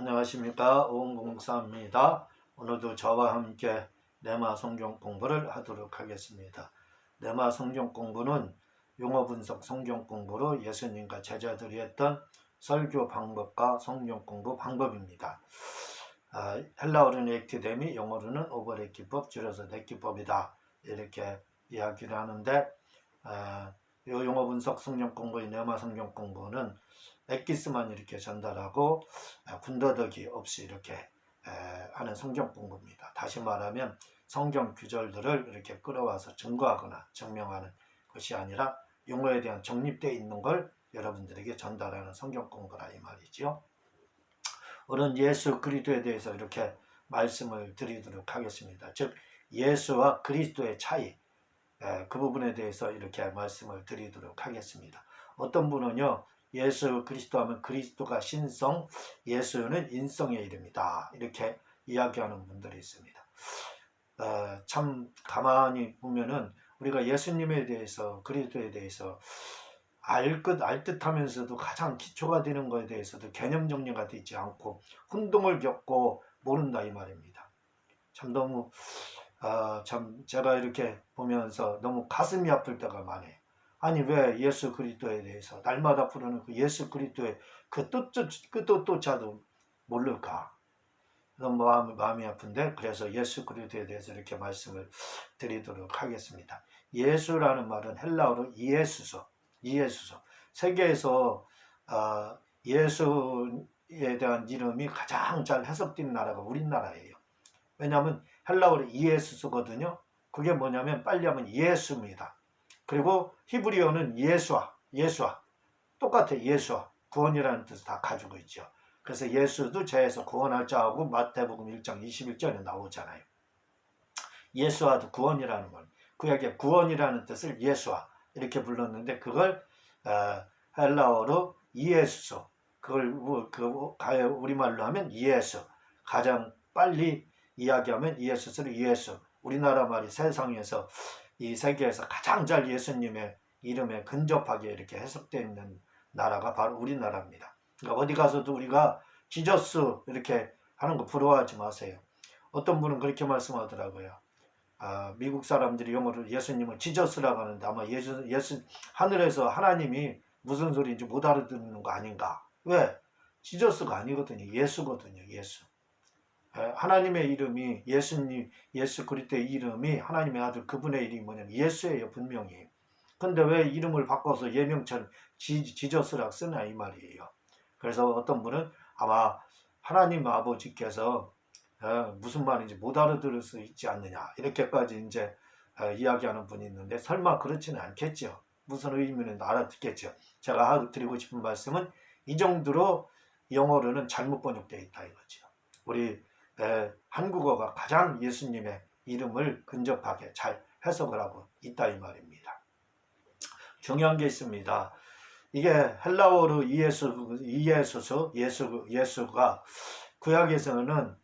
안녕하십니까, 오은공사입니다. 오늘도 저와 함께 레마 성경 공부를 하도록 하겠습니다. 레마 성경 공부는 용어 분석 성경 공부로 예수님과 제자들이 했던 설교 방법과 성경 공부 방법입니다. 헬라어로는 액티데미, 영어로는 오버랩 기법, 줄여서 넷 기법이다, 이렇게 이야기를 하는데, 이 용어 분석 성경 공부의 레마 성경 공부는 엑기스만 이렇게 전달하고 군더더기 없이 이렇게 하는 성경 공부입니다. 다시 말하면 성경 구절들을 이렇게 끌어와서 증거하거나 증명하는 것이 아니라 용어에 대한 정립되어 있는 걸 여러분들에게 전달하는 성경 공부라 이 말이죠. 오늘 예수 그리스도에 대해서 이렇게 말씀을 드리도록 하겠습니다. 즉 예수와 그리스도의 차이, 그 부분에 대해서 이렇게 말씀을 드리도록 하겠습니다. 어떤 분은요, 예수 그리스도 하면 그리스도가 신성, 예수는 인성의 이름이다, 이렇게 이야기하는 분들이 있습니다. 참 가만히 보면은 우리가 예수님에 대해서, 그리스도에 대해서 알 듯 하면서도 가장 기초가 되는 것에 대해서도 개념 정리가 되지 않고 혼동을 겪고 모른다 이 말입니다. 참 너무 참 제가 이렇게 보면서 너무 가슴이 아플 때가 많아요. 아니 왜 예수 그리스도에 대해서 날마다 부르는 그 예수 그리스도의 그 뜻조차도 모를까? 너무 마음이 아픈데, 그래서 예수 그리스도에 대해서 이렇게 말씀을 드리도록 하겠습니다. 예수라는 말은 헬라어로 이에수소. 세계에서 예수에 대한 이름이 가장 잘 해석된 나라가 우리나라예요. 왜냐하면 헬라어로 이에수소거든요. 그게 뭐냐면 빨리 하면 예수입니다. 그리고 히브리어는 예수아 똑같아. 예수아, 구원이라는 뜻을 다 가지고 있죠. 그래서 예수도 제에서 구원할 자하고 마태복음 1장 21절에 나오잖아요. 예수아도 구원이라는 말, 구약의 구원이라는 뜻을 예수아 이렇게 불렀는데, 그걸 헬라어로 이에수소, 그걸 우리말로 하면 이에수, 가장 빨리 이야기하면 이에수스를 이에수. 우리나라 말이 세상에서, 이 세계에서 가장 잘 예수님의 이름에 근접하게 이렇게 해석되어 있는 나라가 바로 우리나라입니다. 그러니까 어디 가서도 우리가 지저스 이렇게 하는 거 부러워하지 마세요. 어떤 분은 그렇게 말씀하더라고요. 미국 사람들이 영어로 예수님을 지저스라고 하는데 아마 예수 하늘에서 하나님이 무슨 소리인지 못 알아듣는 거 아닌가. 왜? 지저스가 아니거든요. 예수거든요. 예수. 하나님의 이름이 예수님, 예수 그리스도의 이름이 하나님의 아들 그분의 이름이 뭐냐면 예수예요, 분명히. 근데 왜 이름을 바꿔서 예명처럼 지저스라고 쓰나 이 말이에요. 그래서 어떤 분은 아마 하나님 아버지께서 무슨 말인지 못 알아들을 수 있지 않느냐, 이렇게까지 이제 이야기하는 분이 있는데, 설마 그렇지는 않겠죠. 무슨 의미는 알아듣겠죠. 제가 드리고 싶은 말씀은 이 정도로 영어로는 잘못 번역되어 있다 이거죠. 우리 한국어가 가장 예수님의 이름을 근접하게 잘 해석을 하고 있다 이 말입니다. 중요한 게 있습니다. 이게 헬라어로 예수가 구약에서는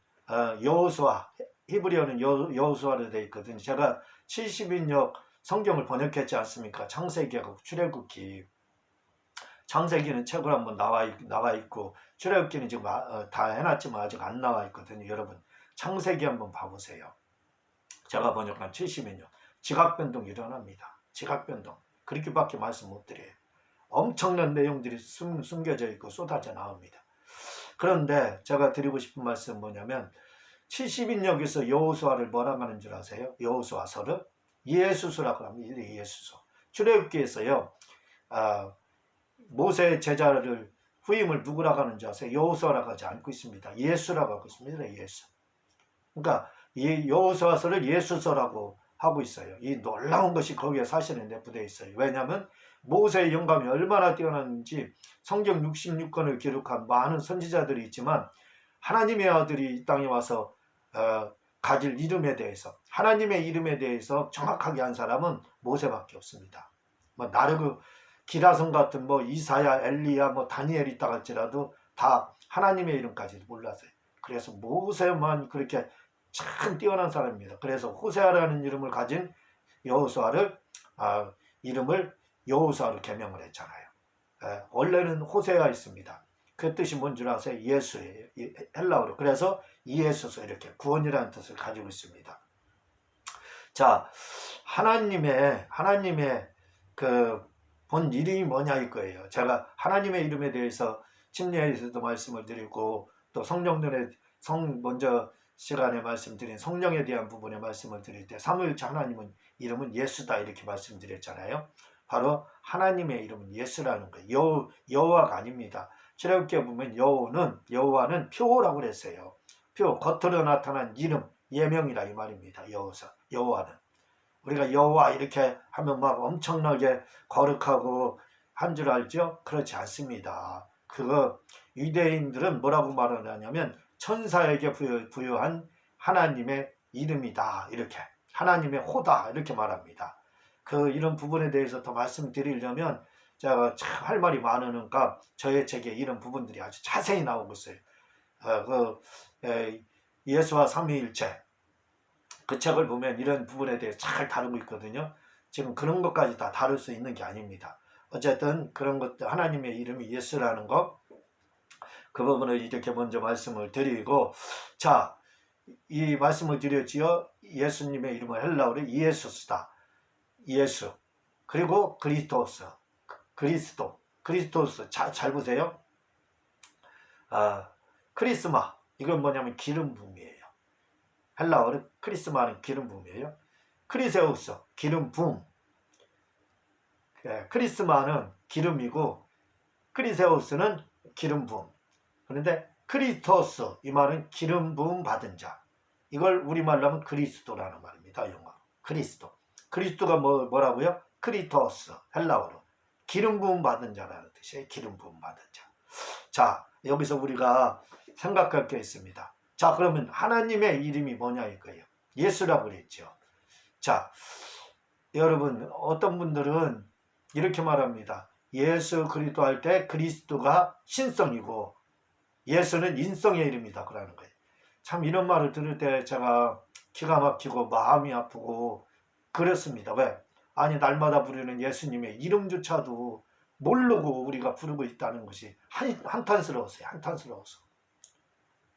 여호수아, 히브리어는 여호수아로 되어 있거든요. 제가 70인역 성경을 번역했지 않습니까? 창세기하고 출애굽기. 창세기는 책으로 한번 나와 있고, 출애굽기는 지금 다 해놨지만 아직 안 나와 있거든요. 여러분 창세기 한번 봐보세요. 제가 번역한 70인역. 지각변동이 일어납니다. 지각변동. 그렇게밖에 말씀 못 드려요. 엄청난 내용들이 숨겨져 있고 쏟아져 나옵니다. 그런데 제가 드리고 싶은 말씀은 뭐냐면, 70인역에서 여호수아를 뭐라고 하는 줄 아세요? 여호수아서를 예수수라고 합니다. 예수수. 출애굽기에서요, 모세의 제자를 후임을 누구라고 하는지 아세요? 여호수아라고 하지 않고 있습니다. 예수라고 하고 있습니다. 예수. 그러니까 이 여호수아서를 예수서라고 하고 있어요. 이 놀라운 것이 거기에 사실은 내포되어 있어요. 왜냐하면 모세의 영감이 얼마나 뛰어났는지 성경 66권을 기록한 많은 선지자들이 있지만, 하나님의 아들이 이 땅에 와서 가질 이름에 대해서, 하나님의 이름에 대해서 정확하게 한 사람은 모세밖에 없습니다. 뭐 나르그 기라성 같은 이사야, 엘리야, 다니엘 있다 할지라도 다 하나님의 이름까지 몰랐어요. 그래서 모세만 그렇게 참 뛰어난 사람입니다. 그래서 호세아라는 이름을 가진 여호수아를 이름을 여호수아로 개명을 했잖아요. 원래는 호세아 있습니다. 그 뜻이 뭔 줄 아세요? 예수예요. 헬라어로. 그래서 이에수서 이렇게 구원이라는 뜻을 가지고 있습니다. 자, 하나님의 그 본 이름이 뭐냐 이거예요. 제가 하나님의 이름에 대해서 침례에서도 말씀을 드리고 또 먼저 시간에 말씀드린 성령에 대한 부분에 말씀을 드릴 때 삼위일체 하나님은 이름은 예수다 이렇게 말씀드렸잖아요. 바로 하나님의 이름은 예수라는 거예요. 여호와가 아닙니다. 출애굽기에 보면 여호와는 표라고 그랬어요. 표, 겉으로 나타난 이름, 예명이라 이 말입니다. 여호와는. 우리가 여호와 이렇게 하면 막 엄청나게 거룩하고 한 줄 알죠? 그렇지 않습니다. 그거 유대인들은 뭐라고 말하냐면 천사에게 부여한 하나님의 이름이다. 이렇게 하나님의 호다 이렇게 말합니다. 그 이런 부분에 대해서 더 말씀드리려면 제가 참 할 말이 많으니까 저의 책에 이런 부분들이 아주 자세히 나오고 있어요. 예수와 삼위일체 그 책을 보면 이런 부분에 대해 잘 다루고 있거든요. 지금 그런 것까지 다 다룰 수 있는 게 아닙니다. 어쨌든 그런 것들 하나님의 이름이 예수라는 거 그 부분을 이렇게 먼저 말씀을 드리고 자, 이 말씀을 드렸지요. 예수님의 이름은 헬라어로 이에수스다. 예수 그리고 그리스도스 잘 보세요. 크리스마 이건 뭐냐면 기름 부음이에요. 헬라어로 크리스마는 기름 부음이에요. 크리세우스 기름 부음. 크리스마는 기름이고 크리세우스는 기름 부음. 그런데 크리스토스 이 말은 기름 부음 받은 자. 이걸 우리말로 하면 그리스도라는 말입니다. 영어. 그리스도가 뭐라고요? 크리토스 헬라어로 기름 부음 받은 자라는 뜻이에요. 기름 부음 받은 자. 자, 여기서 우리가 생각할 게 있습니다. 자, 그러면 하나님의 이름이 뭐냐 이거예요. 예수라고 그랬죠. 자, 여러분 어떤 분들은 이렇게 말합니다. 예수 그리스도 할 때 그리스도가 신성이고 예수는 인성의 이름이다 그러는 거예요. 참 이런 말을 들을 때 제가 기가 막히고 마음이 아프고 그렇습니다. 왜? 아니 날마다 부르는 예수님의 이름조차도 모르고 우리가 부르고 있다는 것이 한탄스러웠어요. 한탄스러워서.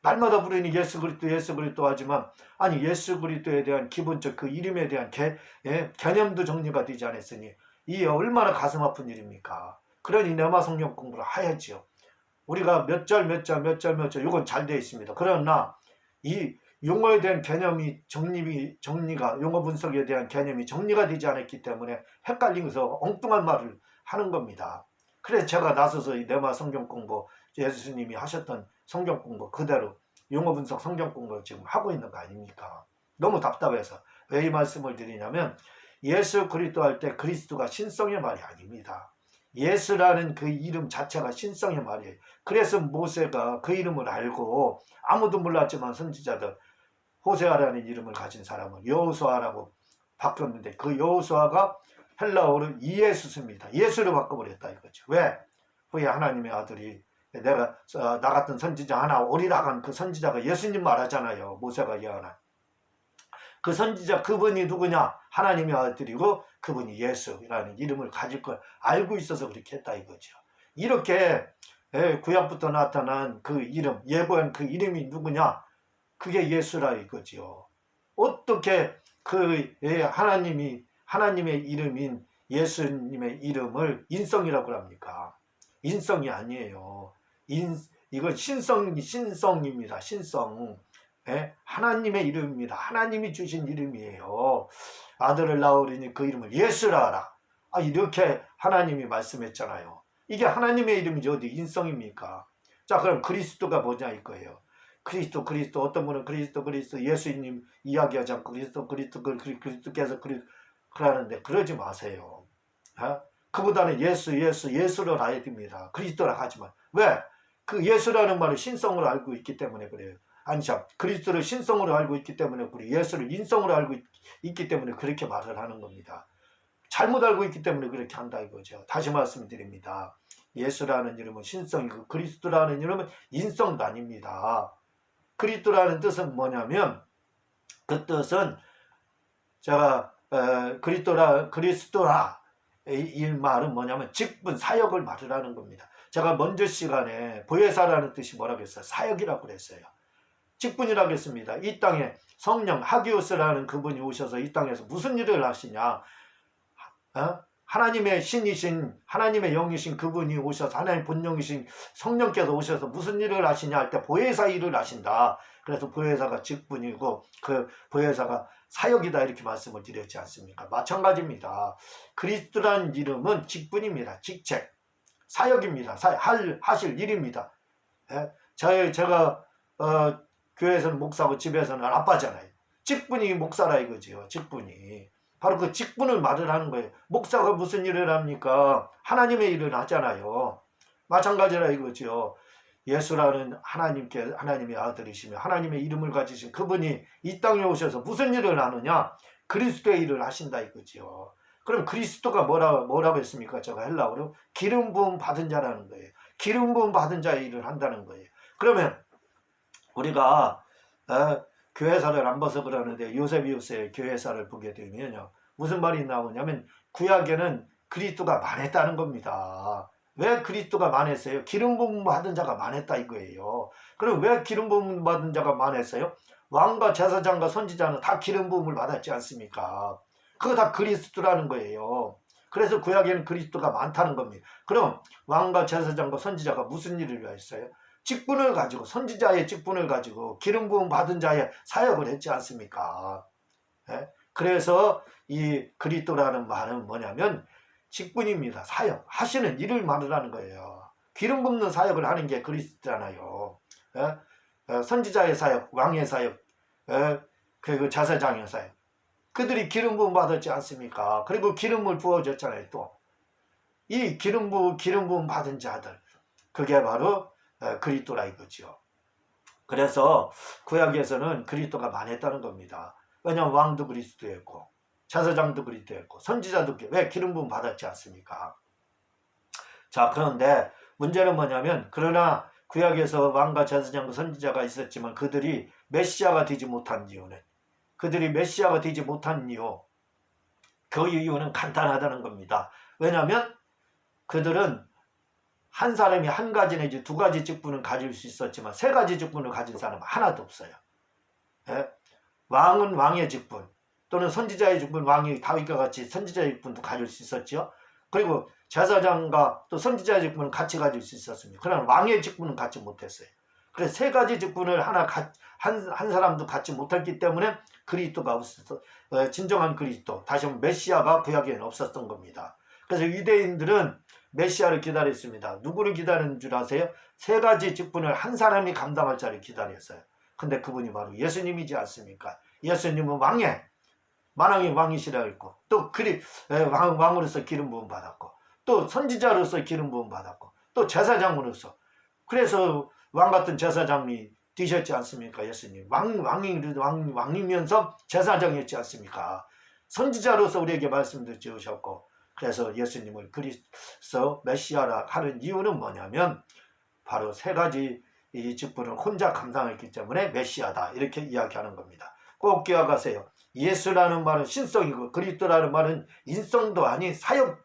날마다 부르는 예수 그리스도 하지만 아니 예수 그리스도에 대한 기본적 그 이름에 대한 개념도 정리가 되지 않았으니 이 얼마나 가슴 아픈 일입니까? 그러니 내마 성경 공부를 해야지요. 우리가 몇 절 이건 잘 되어 있습니다. 그러나 이 용어에 대한 개념이 정리가 용어 분석에 대한 개념이 정리가 되지 않았기 때문에 헷갈리면서 엉뚱한 말을 하는 겁니다. 그래서 제가 나서서 이 내마 성경 공부 예수님이 하셨던 성경 공부 그대로 용어 분석 성경 공부를 지금 하고 있는 거 아닙니까? 너무 답답해서 왜 이 말씀을 드리냐면 예수 그리스도 할 때 그리스도가 신성의 말이 아닙니다. 예수라는 그 이름 자체가 신성의 말이에요. 그래서 모세가 그 이름을 알고 아무도 몰랐지만 선지자들 호세아라는 이름을 가진 사람을 여호수아라고 바꿨는데 그 여호수아가 헬라어로 이에수스입니다. 예수로 바꿔버렸다 이거죠. 왜? 후에 하나님의 아들이 내가 나 같은 선지자 하나 오리라간 그 선지자가 예수님 말하잖아요. 모세가 예언한 그 선지자 그분이 누구냐? 하나님의 아들이고 그분이 예수라는 이름을 가질 걸 알고 있어서 그렇게 했다 이거죠. 이렇게 구약부터 나타난 그 이름, 예고한 그 이름이 누구냐? 그게 예수라 이거죠. 어떻게 그 하나님의 이름인 예수님의 이름을 인성이라고 합니까? 인성이 아니에요. 이건 신성입니다. 신성. 하나님의 이름입니다. 하나님이 주신 이름이에요. 아들을 낳으리니 그 이름을 예수라 하라. 이렇게 하나님이 말씀했잖아요. 이게 하나님의 이름이지 어디 인성입니까? 자, 그럼 그리스도가 뭐냐 이거예요. 그리스도 어떤 분은 그리스도 예수님 이야기하지 않고 그리스도께서 그러는데 그러지 마세요. 그보다는 예수를 알아야 됩니다. 그리스도라 하지만 왜? 그 예수라는 말을 신성으로 알고 있기 때문에 그래요. 아니 참 그리스도를 신성으로 알고 있기 때문에 우리 예수를 인성으로 알고 있기 때문에 그렇게 말을 하는 겁니다. 잘못 알고 있기 때문에 그렇게 한다 이거죠. 다시 말씀드립니다. 예수라는 이름은 신성이고 그리스도라는 이름은 인성도 아닙니다. 그리스도라는 뜻은 뭐냐면 그 뜻은 제가 그리스도라 이 말은 뭐냐면 직분 사역을 말을 하는 겁니다. 제가 먼저 시간에 보혜사라는 뜻이 뭐라고 했어요? 사역이라고 그랬어요. 직분이라고 했습니다. 이 땅에 성령 하기오스라는 그분이 오셔서 이 땅에서 무슨 일을 하시냐? 하나님의 신이신 하나님의 영이신 그분이 오셔서 하나님 본영이신 성령께서 오셔서 무슨 일을 하시냐 할 때 보혜사 일을 하신다. 그래서 보혜사가 직분이고 그 보혜사가 사역이다 이렇게 말씀을 드렸지 않습니까? 마찬가지입니다. 그리스도라는 이름은 직분입니다. 직책, 사역입니다. 하실 일입니다. 예? 제가 교회에서는 목사고 집에서는 아빠잖아요. 직분이 목사라 이거지요. 직분이. 바로 그 직분을 말을 하는 거예요. 목사가 무슨 일을 합니까? 하나님의 일을 하잖아요. 마찬가지라 이거죠. 예수라는 하나님의 아들이시며 하나님의 이름을 가지신 그분이 이 땅에 오셔서 무슨 일을 하느냐? 그리스도의 일을 하신다 이거죠. 그럼 그리스도가 뭐라고 했습니까? 제가 헬라어로 기름 부음 받은 자라는 거예요. 기름 부음 받은 자의 일을 한다는 거예요. 그러면 우리가 교회사를 안 봐서 그러는데 요세비우스의 교회사를 보게 되면요. 무슨 말이 나오냐면 구약에는 그리스도가 많았다는 겁니다. 왜 그리스도가 많았어요? 기름 부음 받은 자가 많았다 이거예요. 그럼 왜 기름 부음 받은 자가 많았어요? 왕과 제사장과 선지자는 다 기름 부음을 받았지 않습니까? 그거 다 그리스도라는 거예요. 그래서 구약에는 그리스도가 많다는 겁니다. 그럼 왕과 제사장과 선지자가 무슨 일을 했어요? 직분을 가지고 선지자의 직분을 가지고 기름 부음 받은 자의 사역을 했지 않습니까? 예? 그래서 이 그리스도라는 말은 뭐냐면 직분입니다. 사역, 하시는 일을 말하는 거예요. 기름 붓는 사역을 하는 게 그리스도잖아요. 예? 선지자의 사역, 왕의 사역, 그리고 제사장의 사역. 그들이 기름 부음 받았지 않습니까? 그리고 기름을 부어줬잖아요. 또 이 기름 부음 받은 자들, 그게 바로 그리스도라 이거죠. 그래서 구약에서는 그리스도가 많았다는 겁니다. 왜냐하면 왕도 그리스도였고 제사장도 그리스도였고 선지자도 왜 기름 부음 받았지 않습니까? 자, 그런데 문제는 뭐냐면 그러나 구약에서 왕과 제사장과 선지자가 있었지만 그들이 메시아가 되지 못한 이유는 그 이유는 간단하다는 겁니다. 왜냐하면 그들은 한 사람이 한 가지 내지 두 가지 직분을 가질 수 있었지만 세 가지 직분을 가진 사람은 하나도 없어요. 예? 왕은 왕의 직분 또는 선지자의 직분, 왕이 다윗과 같이 선지자의 직분도 가질 수 있었죠. 그리고 제사장과 또 선지자의 직분은 같이 가질 수 있었습니다. 그러나 왕의 직분은 갖지 못했어요. 그래서 세 가지 직분을 한 사람도 갖지 못했기 때문에 그리스도가 없었어. 진정한 그리스도, 다시 한번 메시아가 구약에는 없었던 겁니다. 그래서 유대인들은 메시아를 기다렸습니다. 누구를 기다리는 줄 아세요? 세 가지 직분을 한 사람이 감당할 자를 기다렸어요. 근데 그분이 바로 예수님이지 않습니까? 예수님은 만왕의 왕이시라 했고 또 왕으로서 기름 부음 받았고 또 선지자로서 기름 부음 받았고 또 제사장으로서, 그래서 왕 같은 제사장이 되셨지 않습니까? 예수님 왕이면서 제사장이었지 않습니까? 선지자로서 우리에게 말씀도 주셨고, 그래서 예수님을 그리스도 메시아라 하는 이유는 뭐냐면 바로 세 가지 이 직분을 혼자 감당했기 때문에 메시아다 이렇게 이야기하는 겁니다. 꼭 기억하세요. 예수라는 말은 신성이고 그리스도라는 말은 인성도 아닌 사역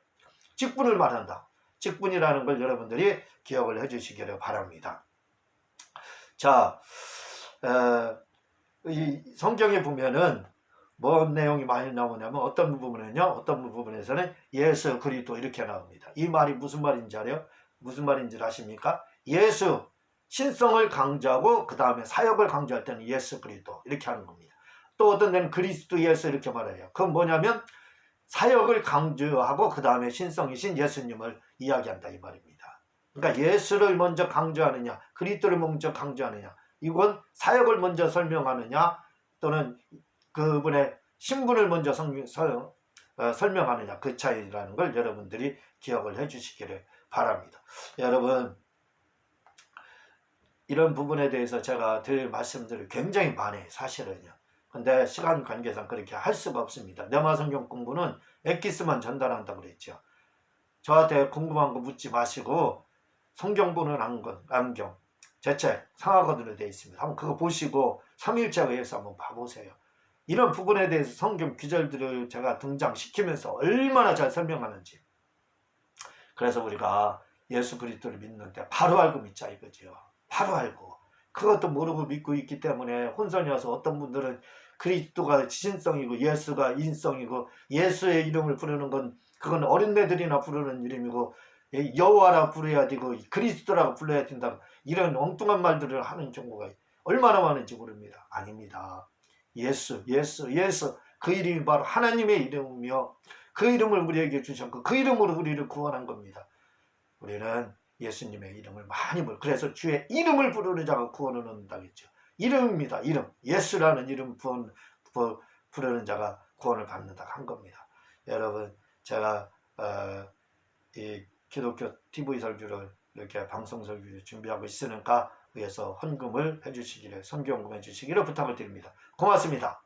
직분을 말한다. 직분이라는 걸 여러분들이 기억을 해주시기를 바랍니다. 자, 이 성경에 보면은 뭔 내용이 많이 나오냐면 어떤 부분에서는 예수 그리스도 이렇게 나옵니다. 이 말이 무슨 말인지 알아요? 무슨 말인지 아십니까? 예수 신성을 강조하고 그 다음에 사역을 강조할 때는 예수 그리스도 이렇게 하는 겁니다. 또 어떤 데는 그리스도 예수 이렇게 말해요. 그건 뭐냐면 사역을 강조하고 그 다음에 신성이신 예수님을 이야기한다 이 말입니다. 그러니까 예수를 먼저 강조하느냐 그리스도를 먼저 강조하느냐, 이건 사역을 먼저 설명하느냐 또는 그분의 신분을 먼저 설명하느냐, 그 차이라는 걸 여러분들이 기억을 해 주시기를 바랍니다. 여러분, 이런 부분에 대해서 제가 드릴 말씀들이 굉장히 많아요. 사실은요. 근데 시간 관계상 그렇게 할 수가 없습니다. 네마 성경 공부는 엑기스만 전달한다고 그랬죠. 저한테 궁금한 거 묻지 마시고 성경 보는 안경 제 책 상하거든으로 되어 있습니다. 한번 그거 보시고 삼일체 의해서 한번 봐보세요. 이런 부분에 대해서 성경 구절들을 제가 등장시키면서 얼마나 잘 설명하는지. 그래서 우리가 예수 그리스도를 믿는데 바로 알고 믿자 이거죠. 바로 알고. 그것도 모르고 믿고 있기 때문에 혼선이 와서 어떤 분들은 그리스도가 신성이고 예수가 인성이고 예수의 이름을 부르는 건 그건 어린애들이나 부르는 이름이고 여호와라 부르야 되고 그리스도라고 불러야 된다. 이런 엉뚱한 말들을 하는 경우가 얼마나 많은지 모릅니다. 아닙니다. 예수 그 이름이 바로 하나님의 이름이며 그 이름을 우리에게 주셨고 그 이름으로 우리를 구원한 겁니다. 우리는 예수님의 이름을 많이 그래서 주의 이름을 부르는 자가 구원을 얻는다겠죠. 이름입니다. 이름. 예수라는 이름 부르는 자가 구원을 받는다 한 겁니다. 여러분 제가 이 기독교 TV 설교를 이렇게 방송 설교를 준비하고 있으니까 위해서 헌금을 해주시기를 성경금해 주시기를 부탁을 드립니다. 고맙습니다.